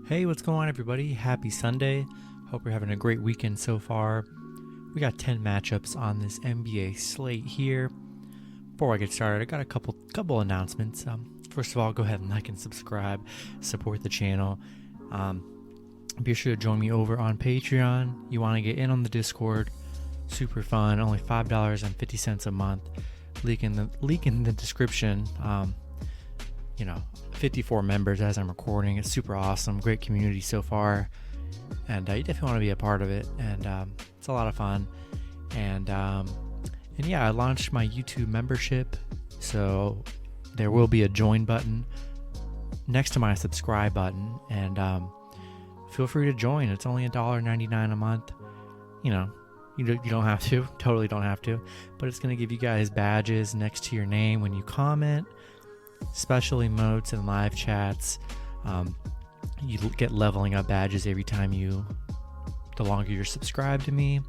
Hey, what's going on, everybody? Happy Sunday. Hope you're having a great weekend so far. We got 10 matchups on this NBA slate here. Before I get started, I got a couple announcements. First of all, go ahead and like and subscribe, support the channel. Be sure to join me over on Patreon. You want to get in on the Discord? Super fun. Only $5.50 a month. Link in the description. 54 members as I'm recording. It's super awesome. Great community so far. And you definitely want to be a part of it. And it's a lot of fun. And yeah, I launched my YouTube membership. So there will be a join button next to my subscribe button. And feel free to join. It's only $1.99 a month. You don't have to. Totally don't have to. But it's going to give you guys badges next to your name when you comment. Special emotes and live chats. You get leveling up badges every time the longer you're subscribed to me,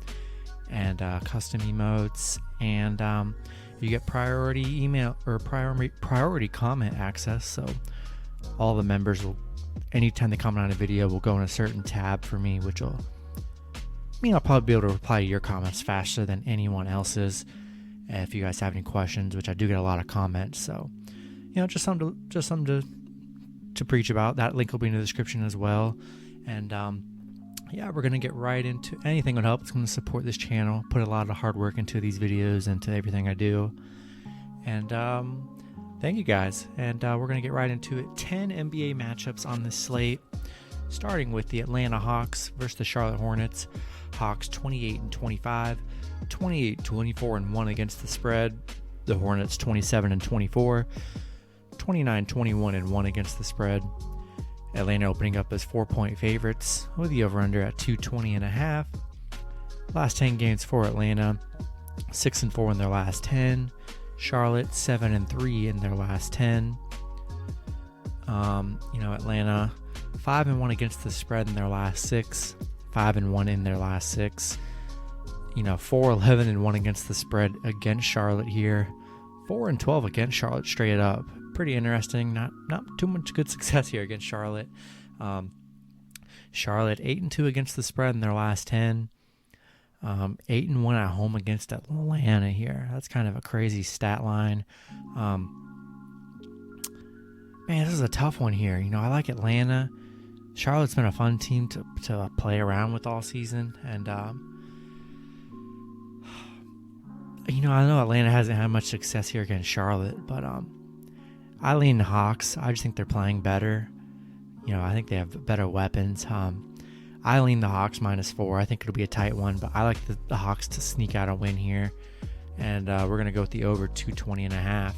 and custom emotes, and you get priority email or priority comment access. So all the members will, anytime they comment on a video, will go in a certain tab for me, which will I'll probably be able to reply to your comments faster than anyone else's. If you guys have any questions, which I do get a lot of comments, so just something to preach about. That link will be in the description as well. And we're gonna get right into anything would help. It's gonna support this channel. Put a lot of hard work into these videos and to everything I do. And thank you guys. And we're gonna get right into it. 10 NBA matchups on this slate, starting with the Atlanta Hawks versus the Charlotte Hornets. Hawks 28-25, 28-24-1 against the spread. The Hornets 27-24. 29-21-1 against the spread. Atlanta opening up as 4-point favorites with the over-under at 220.5. Last 10 games for Atlanta, 6-4 in their last 10. Charlotte 7-3 in their last 10. Atlanta 5-1 against the spread in their last 6. 5-1 in their last 6. 4-11-1 against the spread against Charlotte here. 4-12 against Charlotte straight up. Pretty interesting. Not too much good success here against Charlotte. Charlotte 8-2 against the spread in their last 10. 8-1 at home against Atlanta here. That's kind of a crazy stat line. This is a tough one here. I like Atlanta. Charlotte's been a fun team to play around with all season, and I know Atlanta hasn't had much success here against Charlotte, but I lean the Hawks. I just think they're playing better. I think they have better weapons. I lean the Hawks -4. I think it'll be a tight one, but I like the Hawks to sneak out a win here. And we're going to go with the over 220.5.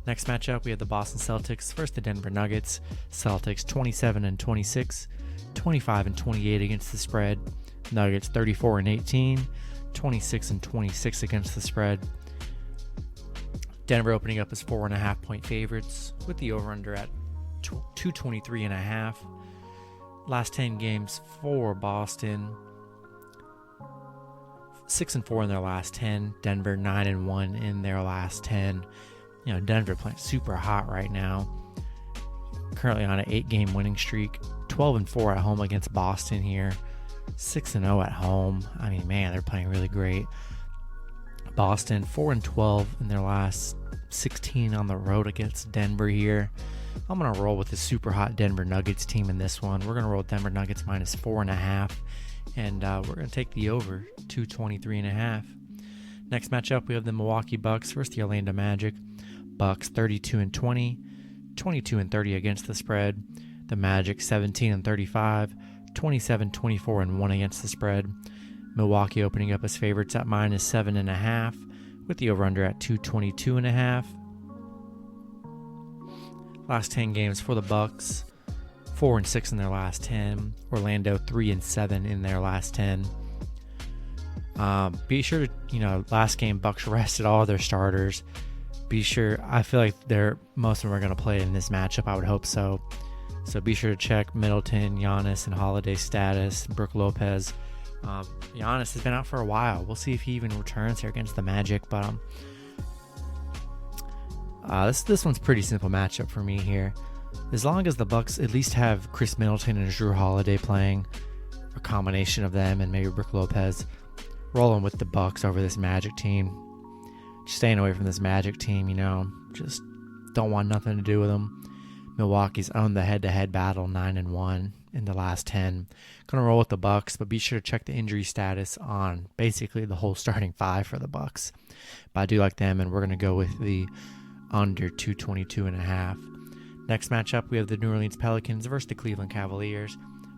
Next matchup, we have the Boston Celtics versus the Denver Nuggets. Celtics 27-26, 25-28 against the spread. Nuggets 34-18, 26-26 against the spread. Denver opening up as 4.5-point favorites with the over-under at 223.5. Last 10 games for Boston, 6-4 in their last 10. Denver 9-1 in their last 10. Denver playing super hot right now. Currently on an 8-game winning streak. 12-4 at home against Boston here. 6-0 at home. They're playing really great. Boston 4-12 in their last 16 on the road against Denver here. I'm going to roll with the super hot Denver Nuggets team in this one. We're going to roll Denver Nuggets -4.5. And we're going to take the over 223.5. Next matchup, we have the Milwaukee Bucks versus the Orlando Magic. Bucks 32-20, 22-30 against the spread. The Magic 17-35, 27-24-1 against the spread. Milwaukee opening up as favorites at -7.5 with the over-under at 222.5. Last 10 games for the Bucks, 4-6 in their last 10. Orlando 3-7 in their last 10. Be sure to, last game Bucks rested all their starters. Be sure, I feel like most of them are going to play in this matchup. I would hope so. So be sure to check Middleton, Giannis, and Holiday status. Brook Lopez. Giannis has been out for a while. We'll see if he even returns here against the Magic. But this one's pretty simple matchup for me here. as long as the Bucks at least have Chris Middleton and Jrue Holiday playing, a combination of them and maybe Brook Lopez, rolling with the Bucks over this Magic team. Just staying away from this Magic team, just don't want nothing to do with them. Milwaukee's owned the head-to-head battle 9-1 in the last 10. Gonna roll with the Bucks, but be sure to check the injury status on basically the whole starting five for the Bucks. But I do like them, and we're gonna go with the under 222.5. Next matchup, we have the New Orleans Pelicans versus the Cleveland Cavaliers.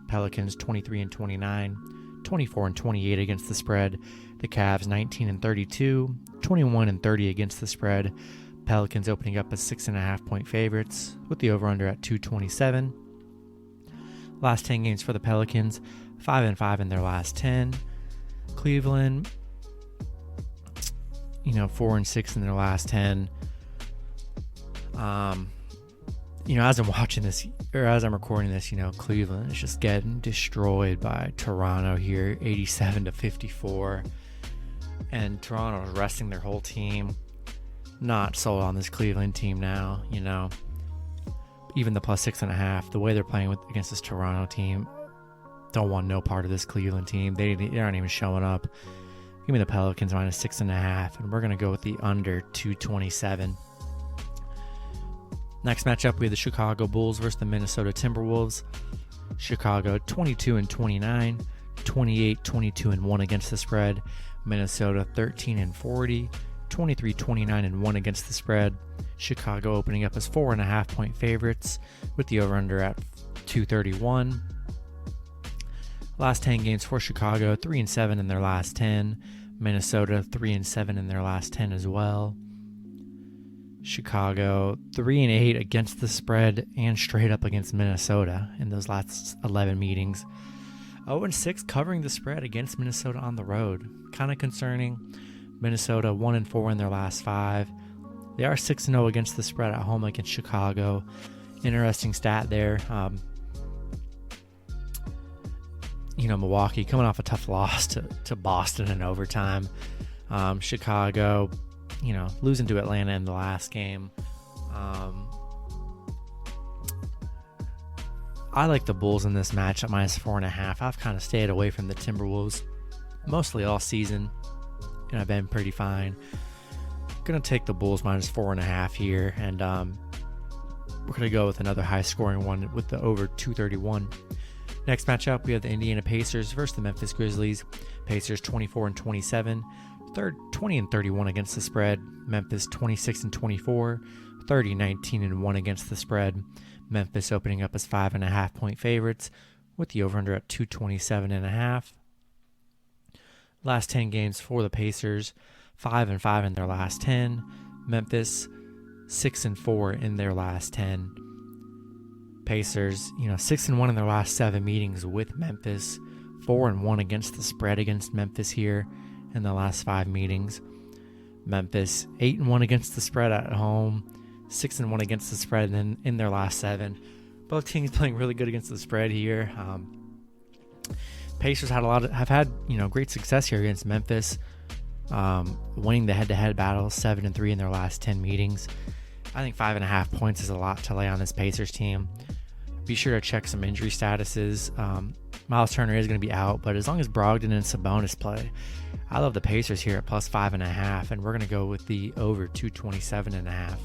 Pelicans 23-29, 24-28 against the spread. The Cavs 19-32, 21-30 against the spread. Pelicans opening up as 6.5 point favorites with the over-under at 227. Last 10 games for the Pelicans, 5-5 in their last 10. Cleveland, 4-6 in their last 10. As I'm watching this, or as I'm recording this, Cleveland is just getting destroyed by Toronto here, 87-54. And Toronto is resting their whole team. Not sold on this Cleveland team now, Even the plus 6.5, the way they're playing against this Toronto team, don't want no part of this Cleveland team. They aren't even showing up. Give me the Pelicans minus 6.5, and we're going to go with the under 227. Next matchup, we have the Chicago Bulls versus the Minnesota Timberwolves. Chicago 22-29, 28-22-1 against the spread. Minnesota 13-40, 23-29-1 against the spread. Chicago opening up as 4.5 point favorites with the over-under at 231. Last 10 games for Chicago, 3-7 in their last 10. Minnesota 3-7 in their last 10 as well. Chicago 3-8 against the spread and straight up against Minnesota in those last 11 meetings. 0-6 covering the spread against Minnesota on the road. Kind of concerning. Minnesota 1-4 in their last 5. They are 6-0 against the spread at home against Chicago. Interesting stat there. Milwaukee coming off a tough loss to Boston in overtime. Chicago, losing to Atlanta in the last game. I like the Bulls in this match at minus 4.5. I've kind of stayed away from the Timberwolves mostly all season, and I've been pretty fine. Going to take the Bulls minus 4.5 here, and we're going to go with another high-scoring one with the over 231. Next matchup, we have the Indiana Pacers versus the Memphis Grizzlies. Pacers 24-27, 20-31 against the spread. Memphis 26-24, 30-19-1 against the spread. Memphis opening up as 5.5 point favorites with the over-under at 227.5. Last 10 games for the Pacers, 5-5 in their last 10. Memphis 6-4 in their last 10. Pacers, 6-1 in their last 7 meetings with Memphis, 4-1 against the spread against Memphis here in the last 5 meetings. Memphis 8-1 against the spread at home, 6-1 against the spread in their last 7. Both teams playing really good against the spread here. Pacers have had great success here against Memphis, winning the head-to-head battle 7-3 in their last 10 meetings. I think 5.5 points is a lot to lay on this Pacers team. Be sure to check some injury statuses. Miles Turner is going to be out, but as long as Brogdon and Sabonis play, I love the Pacers here at plus 5.5, and we're going to go with the over 227.5.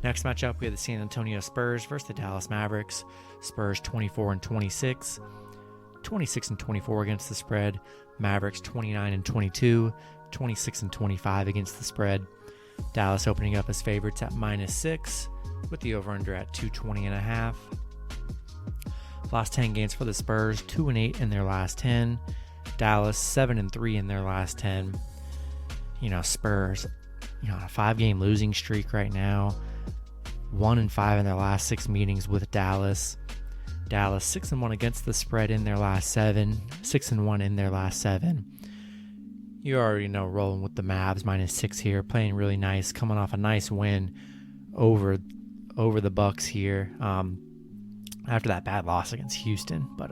Next matchup, we have the San Antonio Spurs versus the Dallas Mavericks. Spurs 24-26, 26-24 against the spread. Mavericks 29-22, 26-25 against the spread. Dallas opening up as favorites at -6 with the over-under at 220.5. Last 10 games for the Spurs, 2-8 in their last 10. Dallas 7-3 in their last 10. Spurs, on a 5-game losing streak right now. 1-5 in their last 6 meetings with Dallas. Dallas 6-1 against the spread in their last 7. 6-1 in their last 7. You already know rolling with the Mavs -6 here, playing really nice, coming off a nice win over the Bucks here. After that bad loss against Houston, but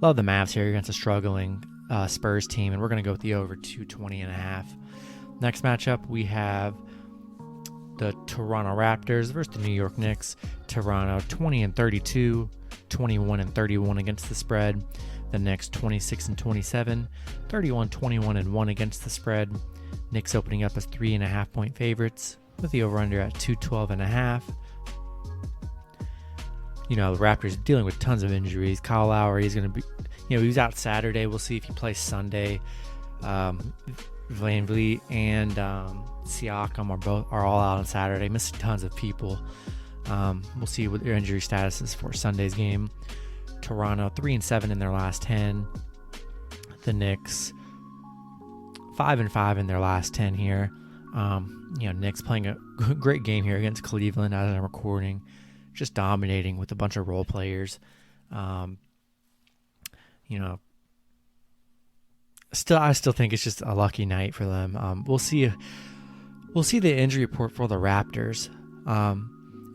love the Mavs here against a struggling Spurs team, and we're going to go with the over 220.5. Next matchup, we have the Toronto Raptors versus the New York Knicks. Toronto 20-32, 21-31 against the spread. The Knicks 26-27, 31-21-1 against the spread. Knicks opening up as 3.5 point favorites with the over/under at 212.5. The Raptors dealing with tons of injuries. Kyle Lowry is going to be, he was out Saturday. We'll see if he plays Sunday. VanVleet and Siakam are all out on Saturday, missing tons of people. We'll see what their injury status is for Sunday's game. Toronto 3-7 in their last 10. The Knicks 5-5 in their last 10 here. Knicks playing a great game here against Cleveland as I'm recording, just dominating with a bunch of role players. I still think it's just a lucky night for them. We'll see the injury report for the Raptors.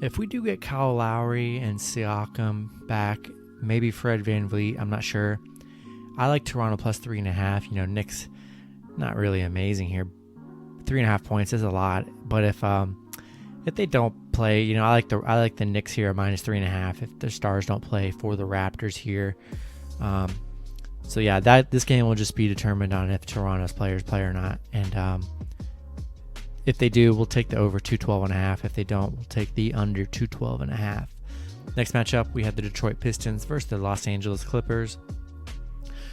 If we do get Kyle Lowry and Siakam back, maybe Fred VanVleet, I'm not sure. I like Toronto plus 3.5. Knicks not really amazing here. 3.5 points is a lot, but if they don't play, I like the Knicks here minus 3.5 if their stars don't play for the Raptors here. So yeah, this game will just be determined on if Toronto's players play or not. And if they do, we'll take the over 212.5. If they don't, we'll take the under 212.5. Next matchup, we have the Detroit Pistons versus the Los Angeles Clippers.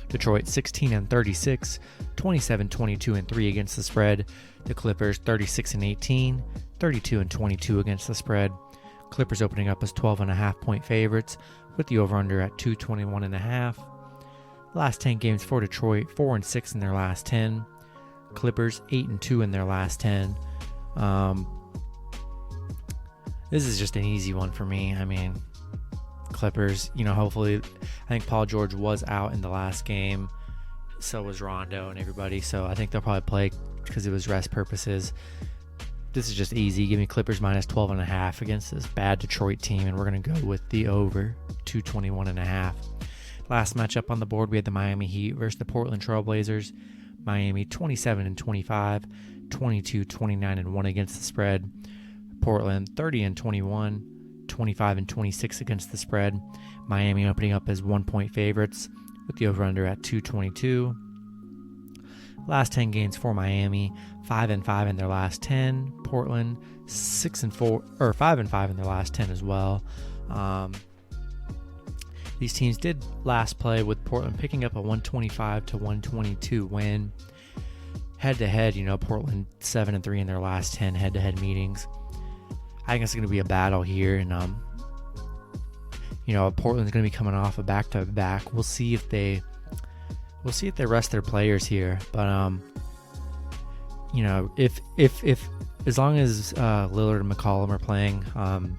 Detroit 16-36, 27-22-3 against the spread. The Clippers 36-18, 32-22 against the spread. Clippers opening up as 12.5 point favorites with the over/under at 221.5. Last 10 games for Detroit, 4-6 in their last 10. Clippers 8-2 in their last 10. This is just an easy one for me. Clippers, hopefully, I think Paul George was out in the last game. So was Rondo and everybody. So I think they'll probably play because it was rest purposes. This is just easy. Give me Clippers minus 12.5 against this bad Detroit team. And we're going to go with the over 221.5. Last matchup on the board, we had the Miami Heat versus the Portland Trail Blazers. Miami 27-25, 22-29-1 against the spread. Portland 30-21, 25-26 against the spread. Miami opening up as 1 point favorites with the over/under at 222. Last 10 games for Miami, 5-5 in their last 10. Portland 6-4 or 5-5 in their last 10 as well. These teams did last play with Portland picking up a 125-122 win. Head-to-head, Portland 7-3 in their last 10 head-to-head meetings. I think it's going to be a battle here, and Portland's going to be coming off a back-to-back. We'll see if they rest their players here, but if as long as Lillard and McCollum are playing, I'm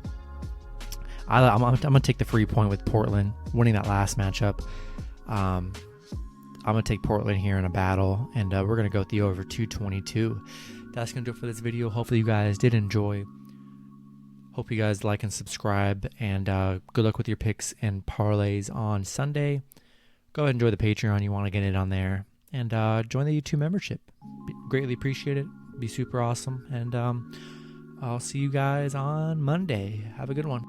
going to take the free point with Portland winning that last matchup. I'm going to take Portland here in a battle, and we're going to go with the over 222. That's going to do it for this video. Hopefully you guys did enjoy. Hope you guys like and subscribe, and good luck with your picks and parlays on Sunday. Go ahead and enjoy the Patreon. You want to get it on there, and join the YouTube membership. Greatly appreciate it. Be super awesome, and I'll see you guys on Monday. Have a good one.